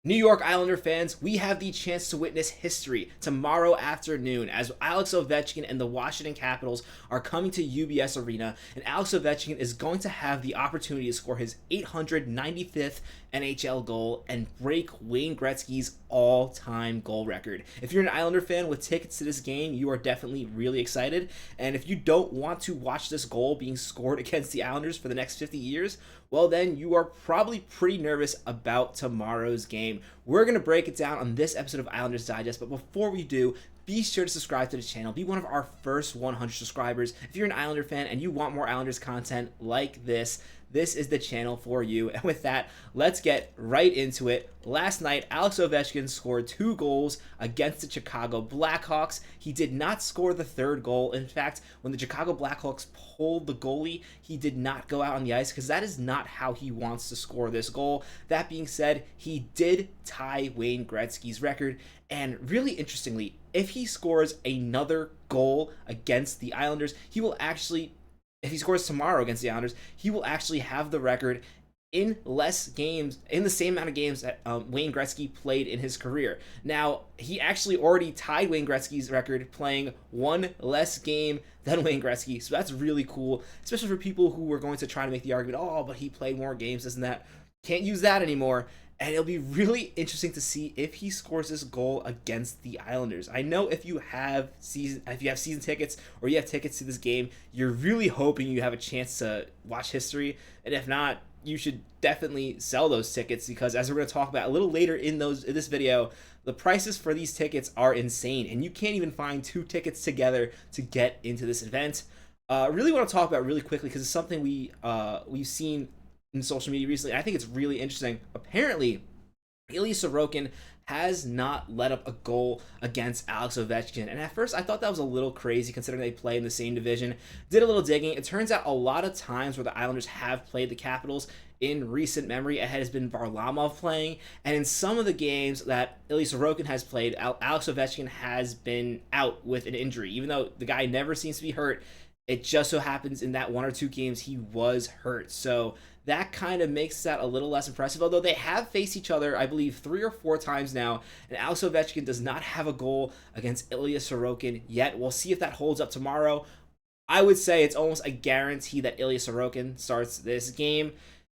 New York Islander fans, we have the chance to witness history tomorrow afternoon as Alex Ovechkin and the Washington Capitals are coming to UBS Arena, and Alex Ovechkin is going to have the opportunity to score his 895th NHL goal and break Wayne Gretzky's all-time goal record. If you're an Islander fan with tickets to this game, you are definitely really excited, and if you don't want to watch this goal being scored against the Islanders for the next 50 years, well then you are probably pretty nervous about tomorrow's game. We're going to break it down on this episode of Islanders Digest, but before we do, be sure to subscribe to the channel. Be one of our first 100 subscribers. If you're an Islander fan and you want more Islanders content like this is the channel for you. And with that, let's get right into it. Last night, Alex Ovechkin scored 2 goals against the Chicago Blackhawks. He did not score the third goal. In fact, when the Chicago Blackhawks pulled the goalie, he did not go out on the ice because that is not how he wants to score this goal. That being said, he did tie Wayne Gretzky's record. And really interestingly, if he scores another goal against the Islanders, he will actually, if he scores tomorrow against the Islanders, he will actually have the record in less games, in the same amount of games that Wayne Gretzky played in his career. Now, he actually already tied Wayne Gretzky's record playing one less game than Wayne Gretzky, so that's really cool, especially for people who were going to try to make the argument, oh, but he played more games, this and that. Can't use that anymore. And it'll be really interesting to see if he scores this goal against the Islanders. I know if you have season tickets or you have tickets to this game, you're really hoping you have a chance to watch history. And if not, you should definitely sell those tickets because, as we're going to talk about a little later in this video, the prices for these tickets are insane, and you can't even find 2 tickets together to get into this event. Really want to talk about really quickly because it's something we've seen in social media recently. I think it's really interesting. Apparently, Ilya Sorokin has not let up a goal against Alex Ovechkin. And at first, I thought that was a little crazy considering they play in the same division. Did a little digging. It turns out a lot of times where the Islanders have played the Capitals in recent memory, it has been Varlamov playing. And in some of the games that Ilya Sorokin has played, Alex Ovechkin has been out with an injury. Even though the guy never seems to be hurt, it just so happens in that 1 or 2 games he was hurt. So that kind of makes that a little less impressive, although they have faced each other, I believe, 3 or 4 times now, and Alex Ovechkin does not have a goal against Ilya Sorokin yet. We'll see if that holds up tomorrow. I would say it's almost a guarantee that Ilya Sorokin starts this game.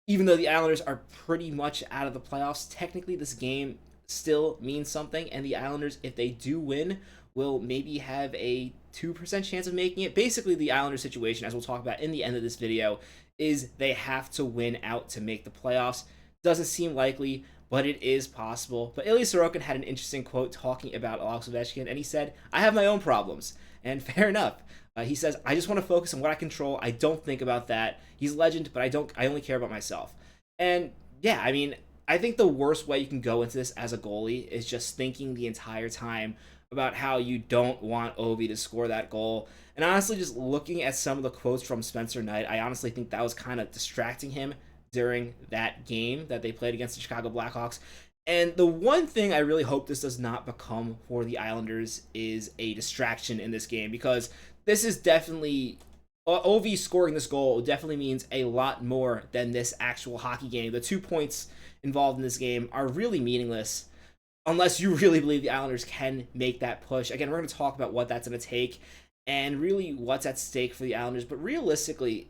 Even though the Islanders are pretty much out of the playoffs, technically this game still means something, and the Islanders, if they do win, will maybe have a 2% chance of making it. Basically, the Islanders situation, as we'll talk about in the end of this video, is they have to win out to make the playoffs. Doesn't seem likely, but it is possible. But Ilya Sorokin had an interesting quote talking about Alex Ovechkin, and he said, "I have my own problems." And fair enough. He says, "I just want to focus on what I control. I don't think about that. He's a legend, but I only care about myself." And yeah, I mean, I think the worst way you can go into this as a goalie is just thinking the entire time about how you don't want Ovi to score that goal. And honestly, just looking at some of the quotes from Spencer Knight, I honestly think that was kind of distracting him during that game that they played against the Chicago Blackhawks. And the one thing I really hope this does not become for the Islanders is a distraction in this game, because this is definitely, Ovi scoring this goal definitely means a lot more than this actual hockey game. The 2 points involved in this game are really meaningless unless you really believe the Islanders can make that push. Again, we're going to talk about what that's going to take and really what's at stake for the Islanders. But realistically,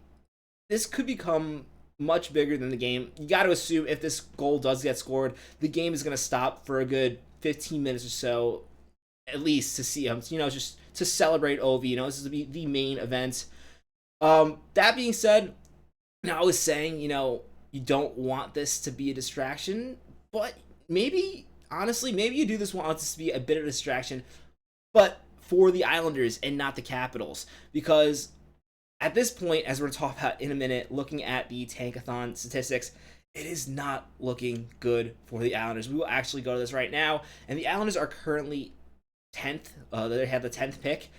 this could become much bigger than the game. You got to assume if this goal does get scored, the game is going to stop for a good 15 minutes or so, at least, to see him, just to celebrate Ovi. This is the main event. That being said, I was saying, you don't want this to be a distraction, but maybe, honestly, maybe you do want this to be a bit of a distraction, but for the Islanders and not the Capitals. Because at this point, as we're going to talk about in a minute, looking at the Tankathon statistics, it is not looking good for the Islanders. We will actually go to this right now, and the Islanders are currently 10th. They have the 10th pick,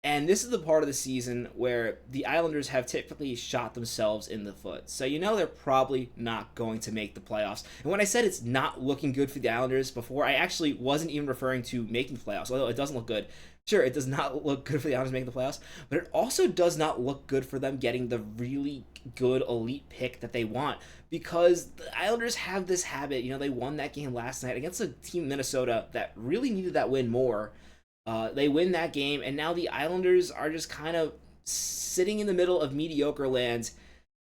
And this is the part of the season where the Islanders have typically shot themselves in the foot. So you know they're probably not going to make the playoffs. And when I said it's not looking good for the Islanders before, I actually wasn't even referring to making the playoffs, although it doesn't look good. Sure, it does not look good for the Islanders making the playoffs, but it also does not look good for them getting the really good elite pick that they want, because the Islanders have this habit. They won that game last night against a team, Minnesota, that really needed that win more. They win that game, and now the Islanders are just kind of sitting in the middle of mediocre land.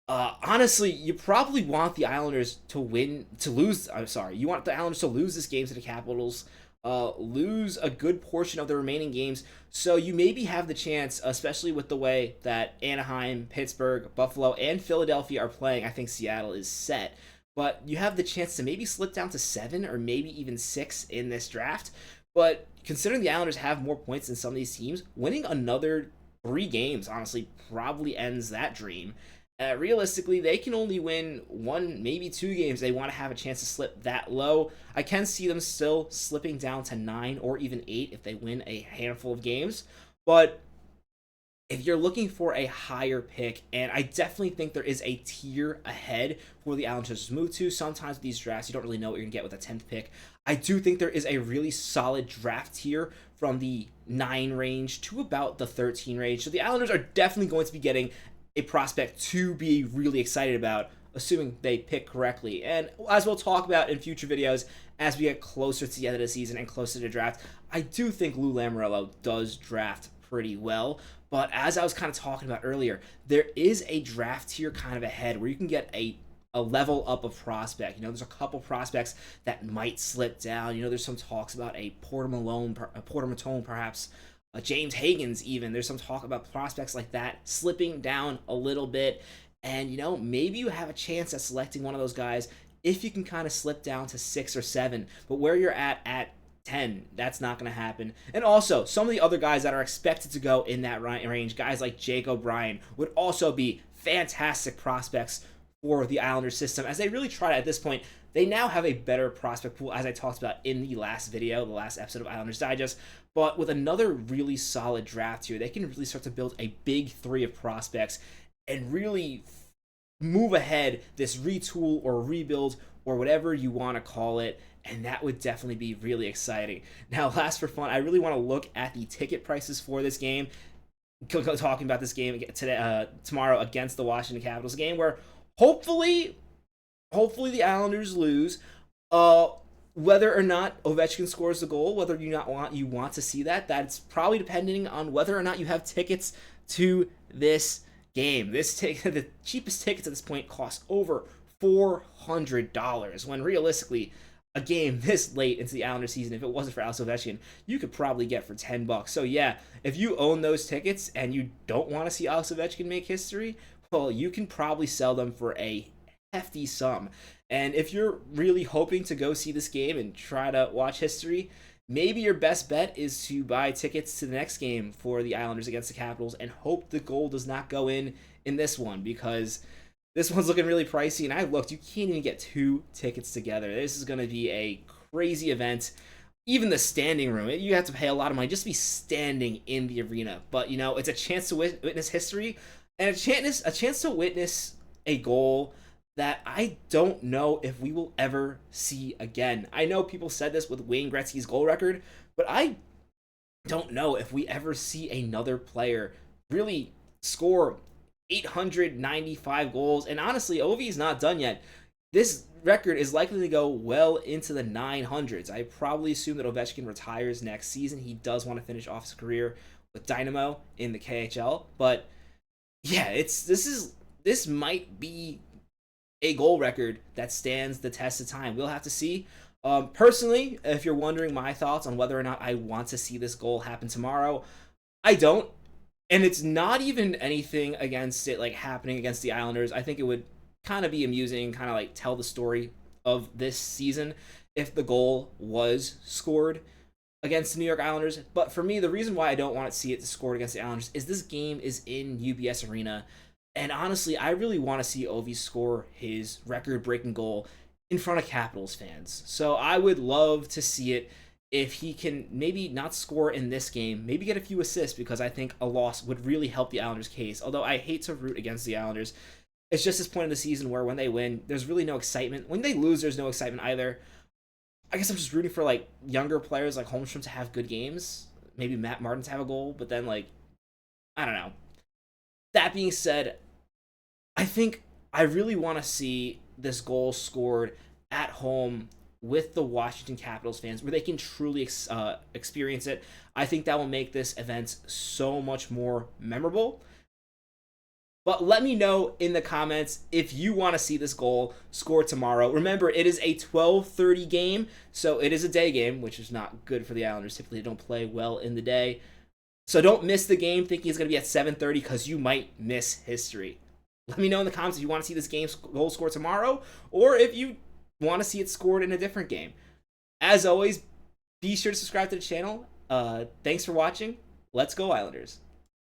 Honestly, you probably want the Islanders to lose. I'm sorry, you want the Islanders to lose this game to the Capitals, lose a good portion of the remaining games, so you maybe have the chance, especially with the way that Anaheim, Pittsburgh, Buffalo, and Philadelphia are playing. I think Seattle is set, but you have the chance to maybe slip down to 7 or maybe even 6 in this draft. But considering the Islanders have more points than some of these teams, winning another 3 games, honestly, probably ends that dream. Realistically, they can only win 1, maybe 2 games. They want to have a chance to slip that low. I can see them still slipping down to 9 or even 8 if they win a handful of games. But if you're looking for a higher pick, and I definitely think there is a tier ahead for the Islanders to move to. Sometimes with these drafts, you don't really know what you're going to get with a 10th pick. I do think there is a really solid draft tier from the 9 range to about the 13 range. So the Islanders are definitely going to be getting a prospect to be really excited about, assuming they pick correctly. And as we'll talk about in future videos, as we get closer to the end of the season and closer to draft, I do think Lou Lamoriello does draft pretty well. But as I was kind of talking about earlier, there is a draft tier kind of ahead where you can get a level up of prospect. There's a couple prospects that might slip down. There's some talks about a Porter Matone, perhaps, James Hagens even. There's some talk about prospects like that slipping down a little bit. And, maybe you have a chance at selecting one of those guys if you can kind of slip down to 6 or 7. But where you're at 10, that's not going to happen. And also, some of the other guys that are expected to go in that range, guys like Jake O'Brien, would also be fantastic prospects for the Islanders system, as they really try to, at this point, they now have a better prospect pool, as I talked about in the last video, the last episode of Islanders Digest. But with another really solid draft here, they can really start to build a big 3 of prospects and really move ahead this retool or rebuild or whatever you want to call it. And that would definitely be really exciting. Now, last for fun, I really want to look at the ticket prices for this game. Talking about this game today, tomorrow against the Washington Capitals, game where hopefully the Islanders lose. Whether or not Ovechkin scores the goal, whether you want to see that's probably depending on whether or not you have tickets to this game. The cheapest tickets at this point cost over $400, when realistically, a game this late into the Islanders season, if it wasn't for Alex Ovechkin, you could probably get for $10. So yeah, if you own those tickets and you don't want to see Alex Ovechkin make history, well, you can probably sell them for a hefty sum. And if you're really hoping to go see this game and try to watch history, maybe your best bet is to buy tickets to the next game for the Islanders against the Capitals and hope the goal does not go in this one, because this one's looking really pricey, and I looked, you can't even get 2 tickets together. This is going to be a crazy event. Even the standing room, you have to pay a lot of money just to be standing in the arena. But, it's a chance to witness history, and a chance to witness a goal that I don't know if we will ever see again. I know people said this with Wayne Gretzky's goal record, but I don't know if we ever see another player really score 895 goals. And honestly, Ovi's not done yet. This record is likely to go well into the 900s. I probably assume that Ovechkin retires next season. He does want to finish off his career with Dynamo in the KHL. But yeah, this might be a goal record that stands the test of time. We'll have to see. Personally, if you're wondering my thoughts on whether or not I want to see this goal happen tomorrow, I don't. And it's not even anything against it happening against the Islanders. I think it would kind of be amusing, kind of tell the story of this season if the goal was scored against the New York Islanders. But for me, the reason why I don't want to see it scored against the Islanders is this game is in UBS Arena. And honestly, I really want to see Ovi score his record-breaking goal in front of Capitals fans. So I would love to see it if he can maybe not score in this game, maybe get a few assists, because I think a loss would really help the Islanders' case. Although I hate to root against the Islanders, it's just this point in the season where when they win, there's really no excitement. When they lose, there's no excitement either. I guess I'm just rooting for like younger players like Holmstrom to have good games. Maybe Matt Martin to have a goal, but then like I don't know. That being said, I think I really want to see this goal scored at home with the Washington Capitals fans, where they can truly experience it. I think that will make this event so much more memorable. But let me know in the comments if you want to see this goal scored tomorrow. Remember, it is a 12:30 game, so it is a day game, which is not good for the Islanders. Typically, they don't play well in the day. So don't miss the game thinking it's going to be at 7:30, because you might miss history. Let me know in the comments if you want to see this game goal scored tomorrow, or if you want to see it scored in a different game. As always, be sure to subscribe to the channel. Thanks for watching. Let's go, Islanders.